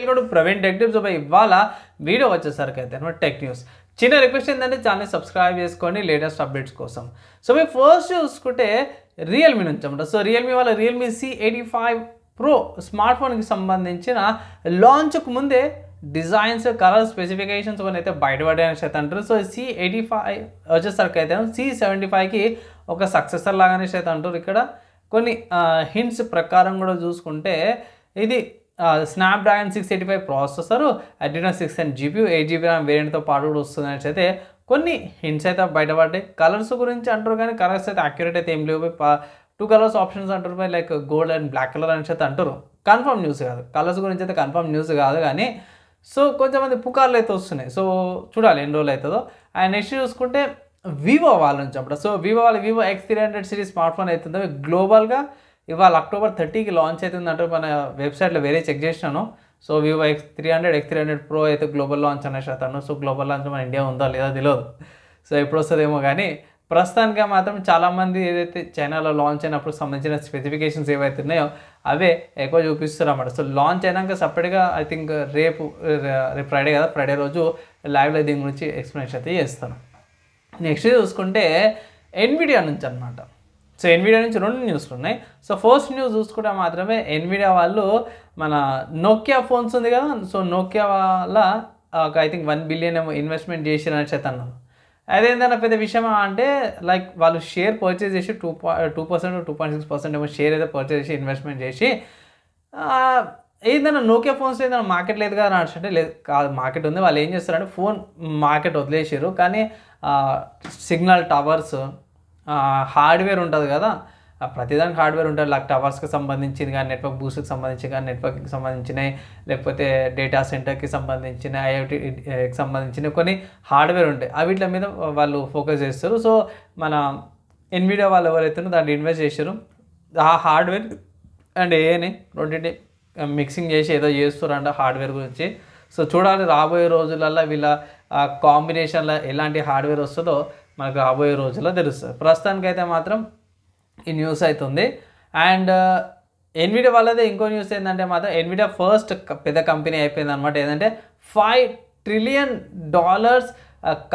కూడా Praveen tech tips ఇవాళ video వచ్చేసరికి అయితే అనమాట టెక్ న్యూస్. చిన్న రిక్వెస్ట్ ఏంటంటే ఛానల్ని సబ్స్క్రైబ్ చేసుకోండి లేటెస్ట్ అప్డేట్స్ కోసం. సో మీరు ఫస్ట్ చూసుకుంటే రియల్మీ నుంచి అనమాట. సో రియల్మీ వాళ్ళ రియల్మీ C85 Pro స్మార్ట్ ఫోన్కి సంబంధించిన లాంచ్కు ముందే డిజైన్స్ కలర్ స్పెసిఫికేషన్స్ కొన్ని అయితే బయటపడాయని అయితే అంటారు. సో C85 వచ్చేసరికి అయితే C75కి ఒక సక్సెసర్ లాగానే అయితే అంటారు. ఇక్కడ కొన్ని హింట్స్ ప్రకారం కూడా చూసుకుంటే ఇది Snapdragon 685 processor, Adreno 610 GPU, 8GB RAM వేరియంట్తో పాటు కూడా వస్తుందని అయితే కొన్ని హింట్స్ అయితే బయటపడ్డాయి. కలర్స్ గురించి అంటారు కానీ కలర్స్ అయితే అక్యురేట్ అయితే ఏం లేవు. 2 కలర్స్ ఆప్షన్స్ అంటారు by like gold and black colour అని అయితే అంటారు. కన్ఫర్మ్ న్యూస్ కాదు, కలర్స్ గురించి అయితే కన్ఫర్మ్ న్యూస్ కాదు కానీ సో కొంచెంమంది పుకార్లు అయితే వస్తున్నాయి. సో చూడాలి ఎన్ని రోజులు అవుతుందో. అండ్ నెక్స్ట్ చూసుకుంటే వివో వాళ్ళ నుంచి అప్పుడు. సో వివో వాళ్ళ Vivo X300 series smart phone అవుతుందో గ్లోబల్గా ఇవాళ October 30కి లాంచ్ అవుతుందంటే మన వెబ్సైట్లో వేరే చెక్ చేసినాను. సో వివో X300 Pro అయితే గ్లోబల్ లాంచ్ అనేసి అతను. సో గ్లోబల్ లాంచ్ మన ఇండియా ఉందో లేదో తెలియదు. సో ఎప్పుడు వస్తుందేమో కానీ ప్రస్తుతానికి మాత్రం చాలామంది ఏదైతే చైనాలో లాంచ్ అయినప్పుడు సంబంధించిన స్పెసిఫికేషన్స్ ఏవైతే ఉన్నాయో అవే ఎక్కువ చూపిస్తారు అన్నమాట. సో లాంచ్ అయినాక సపరేట్గా ఐ థింక్ రేపు ఫ్రైడే కదా, ఫ్రైడే రోజు లైవ్లో దీని గురించి ఎక్స్ప్లెనేషన్ అయితే చేస్తాను. నెక్స్ట్ చూసుకుంటే ఎన్విడియా నుంచి అనమాట. సో ఎన్విడియా నుంచి 2 న్యూస్లు ఉన్నాయి. సో ఫస్ట్ న్యూస్ చూసుకుంటే మాత్రమే ఎన్విడియా వాళ్ళు మన నోకియా ఫోన్స్ ఉంది కదా, సో నోకియా వాళ్ళ ఒక ఐ థింక్ 1 బిలియన్ ఏమో ఇన్వెస్ట్మెంట్ చేసిరని అయితే అన్నారు. అదేంటన్నా పెద్ద విషయం అంటే లైక్ వాళ్ళు షేర్ పర్చేజ్ చేసి 2% 2.6% ఏమో షేర్ అయితే పర్చేజ్ చేసి ఇన్వెస్ట్మెంట్ చేసి ఏదైనా నోకియా ఫోన్స్ ఏదైనా మార్కెట్ లేదు కదా అంటే లేదు కాదు, మార్కెట్ ఉంది. వాళ్ళు ఏం చేస్తారంటే ఫోన్ మార్కెట్ వదిలేసారు కానీ సిగ్నల్ టవర్స్ హార్డ్వేర్ ఉంటుంది కదా, ప్రతిదానికి హార్డ్వేర్ ఉంటుంది. లైక్ టవర్స్కి సంబంధించింది కానీ, నెట్వర్క్ బూస్ట్కి సంబంధించి కానీ, నెట్వర్క్కి సంబంధించినవి, లేకపోతే డేటా సెంటర్కి సంబంధించిన IoTకి సంబంధించిన కొన్ని హార్డ్వేర్ ఉంటాయి. వీటి మీద వాళ్ళు ఫోకస్ చేస్తారు. సో మన ఎన్విడియా వాళ్ళు ఎవరైతే దాంట్లో ఇన్వెస్ట్ చేశారు ఆ హార్డ్వేర్ అండ్ ఏని రెండింటి మిక్సింగ్ చేసి ఏదో చేస్తారంట హార్డ్వేర్ గురించి. సో చూడాలి రాబోయే రోజులలో వీళ్ళ కాంబినేషన్లో ఎలాంటి హార్డ్వేర్ వస్తుందో మనకు రాబోయే రోజుల్లో తెలుస్తుంది. ప్రస్తుతానికైతే మాత్రం ఈ న్యూస్ అవుతుంది. అండ్ ఎన్విడియా వాళ్ళదే ఇంకో న్యూస్ ఏంటంటే మాత్రం ఎన్విడియా ఫస్ట్ పెద్ద కంపెనీ అయిపోయింది అనమాట. ఏంటంటే $5 trillion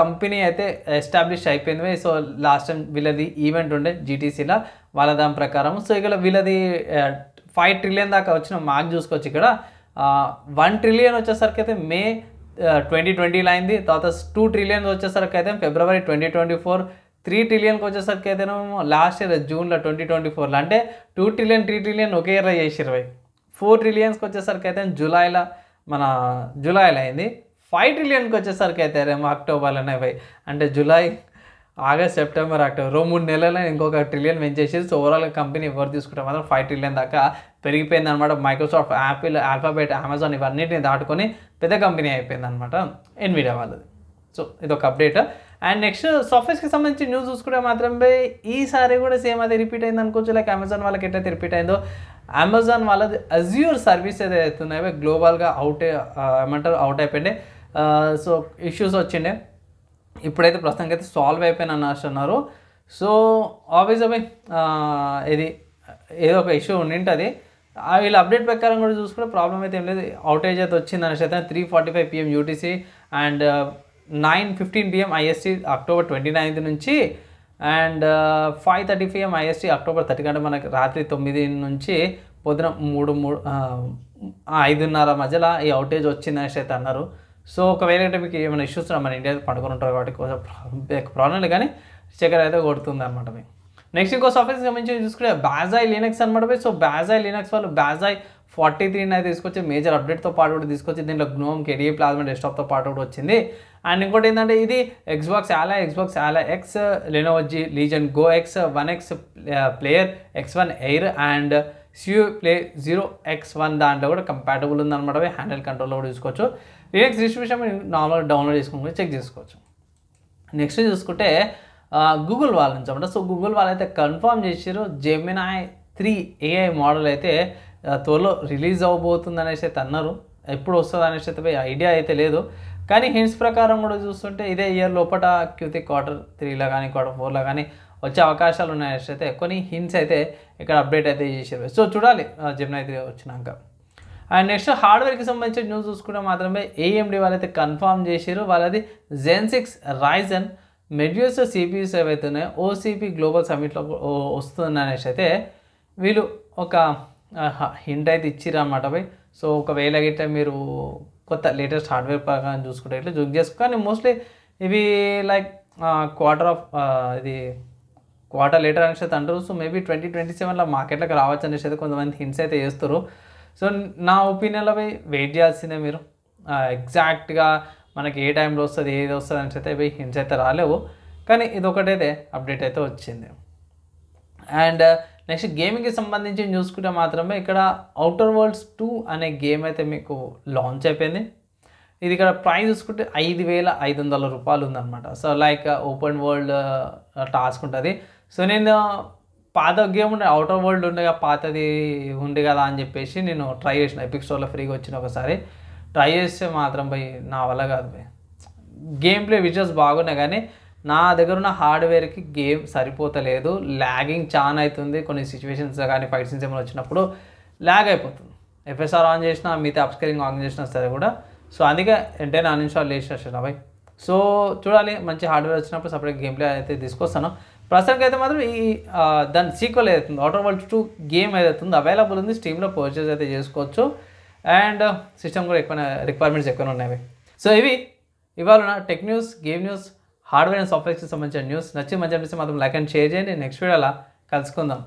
కంపెనీ అయితే ఎస్టాబ్లిష్ అయిపోయింది. సో లాస్ట్ టైం వీళ్ళది ఈవెంట్ ఉండే GTCలో వాళ్ళ దాని ప్రకారం. సో ఇక్కడ వీళ్ళది 5 trillion దాకా వచ్చిన మార్క్ చూసుకోవచ్చు. ఇక్కడ 1 trillion వచ్చేసరికి అయితే May 2020లో అయింది. తర్వాత 2 trillion వచ్చేసరికి అయితే February 2024, 3 trillion వచ్చేసరికి అయితే లాస్ట్ ఇయర్ జూన్లో 2024లో. అంటే 2 trillion 3 trillion ఒకే ఇయర్లో చేసిరు. 4 trillion వచ్చేసరికి అయితే జూలైలో అయింది. 5 trillion వచ్చేసరికి అయితే అక్టోబర్లోనే అంటే జూలై, ఆగస్ట్, సెప్టెంబర్, అక్టోబర్ 3 నెలల్లో ఇంకొక ట్రిలియన్ పెంచేసి. సో ఓవరాల్గా కంపెనీ ఎవరు తీసుకుంటే మాత్రం 5 trillion దాకా పెరిగిపోయింది అనమాట. మైక్రోసాఫ్ట్, యాపిల్, ఆల్ఫాబెట్, అమెజాన్ ఇవన్నిటిని దాటుకొని పెద్ద కంపెనీ అయిపోయింది అనమాట ఎన్విడియా వాళ్ళది. సో ఇదొక అప్డేట్. అండ్ నెక్స్ట్ సాఫ్ట్వేర్స్కి సంబంధించి న్యూస్ చూసుకుంటే మాత్రమే ఈసారి కూడా సేమ్ అదే రిపీట్ అయింది అనుకోవచ్చు. లైక్ అమెజాన్ వాళ్ళకి ఎట్లయితే రిపీట్ అయిందో అమెజాన్ వాళ్ళది అజ్యూర్ సర్వీస్ ఏదైతే అవుతున్నాయో గ్లోబల్గా అవుట్ అయిపోయింది. సో ఇష్యూస్ వచ్చిండే, ఇప్పుడైతే ప్రస్తుతానికి అయితే సాల్వ్ అయిపోయిన అన్నారు. సో ఆబ్వియస్గా ఇది ఏదో ఒక ఇష్యూ ఉండింటుంది. వీళ్ళ అప్డేట్ ప్రకారం కూడా చూసుకుంటే ప్రాబ్లం అయితే ఏం లేదు. అవుటేజ్ అయితే వచ్చింది అనేసి అయితే 3:45 PM UTC and 9:15 PM IST October 29th నుంచి అండ్ 5:30 PM IST October 30 అంటే మనకి రాత్రి 9 నుంచి పొద్దున 5:30 మధ్యలో ఈ అవుటేజ్ వచ్చింది అనేసి అయితే అన్నారు. సో ఒకవేళ అంటే మీకు ఏమైనా ఇష్యూస్ మన ఇండియా పడుకొని ఉంటారు కాబట్టి కొంచెం ప్రాబ్లం లేదు కానీ చక్కెర అయితే కొడుతుంది అనమాట మీకు. నెక్స్ట్ ఇంకో సాఫ్ట్వేర్స్ సంబంధించి చూసుకుంటే బాజాయ్ లినక్స్ అనమాట. సో బాజాయ్ లినక్స్ వాళ్ళు బాజాయ్ 43 అయితే తీసుకొచ్చి మేజర్ అప్డేట్తో పాటు కూడా తీసుకొచ్చి దీంట్లో గ్నోమ్, KDE ప్లాస్మా డెస్క్టాప్తో పాటు కూడా వచ్చింది. అండ్ ఇంకోటి ఏంటంటే ఇది Xbox Ally X, Lenovo Legion Go X, 1X player, X1 Air and CU Play 0X1 దాంట్లో కూడా కంపాటబుల్ ఉందన్నమాట. హ్యాండిల్ కంట్రోల్లో కూడా చూసుకోవచ్చు. లినక్స్ డిస్ట్రిబ్యూషన్ నార్మల్గా డౌన్లోడ్ చేసుకుని చెక్ చేసుకోవచ్చు. నెక్స్ట్ చూసుకుంటే గూగుల్ వాళ్ళ నుంచి అనమాట. సో గూగుల్ వాళ్ళైతే కన్ఫర్మ్ చేసారు Gemini 3 AI మోడల్ అయితే త్వరలో రిలీజ్ అవ్వబోతుంది అనేసి అయితే అన్నారు. ఎప్పుడు వస్తుంది అనేసి అయితే ఐడియా అయితే లేదు కానీ హింట్స్ ప్రకారం కూడా చూస్తుంటే ఇదే ఇయర్ లోపల Q3 కానీ Q4 కానీ వచ్చే అవకాశాలు ఉన్నాయనేసి అయితే కొన్ని హింట్స్ అయితే ఇక్కడ అప్డేట్ అయితే చేసారు. సో చూడాలి Gemini 3 వచ్చినాక. అండ్ నెక్స్ట్ హార్డ్వేర్కి సంబంధించిన న్యూస్ చూసుకుంటే మాత్రమే ఏఎండి వాళ్ళైతే కన్ఫర్మ్ చేసారు వాళ్ళది Zen 6 Ryzen మెడ్యూస్ సిపియూస్ ఏవైతే ఉన్నాయో ఓసిపి గ్లోబల్ సమిట్లో వస్తుందనేసి అయితే వీళ్ళు ఒక హింట్ అయితే ఇచ్చిర్రు అన్నమాట బై. సో ఒకవేళ గిట్ట మీరు కొత్త లేటెస్ట్ హార్డ్వేర్ ప్రకారం చూసుకుంటే ఇట్లా జూక్ చేసుకో. కానీ మోస్ట్లీ ఇవి లైక్ ఇది క్వార్టర్ లేటర్ అనేసి అయితే అంటారు. సో మేబీ 2027లో మార్కెట్లోకి రావచ్చు అనేసి అయితే కొంతమంది హింట్స్ అయితే చేస్తారు. సో నా ఒపీనియన్లో పోయి వెయిట్ చేయాల్సిందే మీరు. ఎగ్జాక్ట్గా మనకి ఏ టైంలో వస్తుంది ఏది వస్తుంది అనేసి అయితే పోయి హింట్స్ అయితే రాలేవు. కానీ ఇది ఒకటైతే అప్డేట్ అయితే వచ్చింది. అండ్ నెక్స్ట్ గేమింగ్కి సంబంధించి చూసుకుంటే మాత్రమే ఇక్కడ ఔటర్ వరల్డ్స్ 2 అనే గేమ్ అయితే మీకు లాంచ్ అయిపోయింది. ఇది ఇక్కడ ప్రైస్ చూసుకుంటే 5,500 రూపాయలు ఉందన్నమాట. So like open world task ఉంటుంది. సో నేను పాత గేమ్ ఉండే ఔటర్ వరల్డ్ ఉండే పాతది ఉంది కదా అని చెప్పేసి నేను ట్రై చేసిన. ఎపిక్ స్టోర్లో ఫ్రీగా వచ్చిన ఒకసారి ట్రై చేస్తే మాత్రం పోయి నా వల్ల కాదు పోయి. గేమ్ ప్లే విజువల్స్ బాగున్నాయి కానీ నా దగ్గర ఉన్న హార్డ్వేర్కి గేమ్ సరిపోతలేదు. ల్యాగింగ్ చాలా అవుతుంది. కొన్ని సిచ్యువేషన్స్ కానీ ఫైట్ సీన్స్ ఏమైనా వచ్చినప్పుడు ల్యాగ్ అయిపోతుంది. ఎఫ్ఎస్ఆర్ ఆన్ చేసినా మిగతా అప్స్కేలింగ్ ఆన్ చేసినా సరే కూడా. సో అందుకే వెంటనే అన్ఇన్స్టాల్ చేసేసిన బాయ్. సో చూడాలి మంచి హార్డ్వేర్ వచ్చినప్పుడు సపరేట్ గేమ్ ప్లే అయితే తీసుకొస్తాను. ప్రస్తుతానికి అయితే మాత్రం ఈ దాని సీక్వెల్ ఏదైతుంది ఔటర్ వరల్డ్స్ 2 గేమ్ ఏదైతుందో అవైలబుల్ ఉంది. స్టీమ్లో పర్చేజ్ అయితే చేసుకోవచ్చు. అండ్ సిస్టమ్ కూడా ఎక్కువ రిక్వైర్మెంట్స్ ఎక్కువ ఉన్నాయి. సో ఇవి ఇవాళ tech news, game news, hardware and సాఫ్ట్వేర్కి సంబంధించిన న్యూస్. నచ్చి మంచి అనిపిస్తే మాత్రం లైక్ అండ్ షేర్ చేయండి. నెక్స్ట్ వీడియోలో కలుసుకుందాం.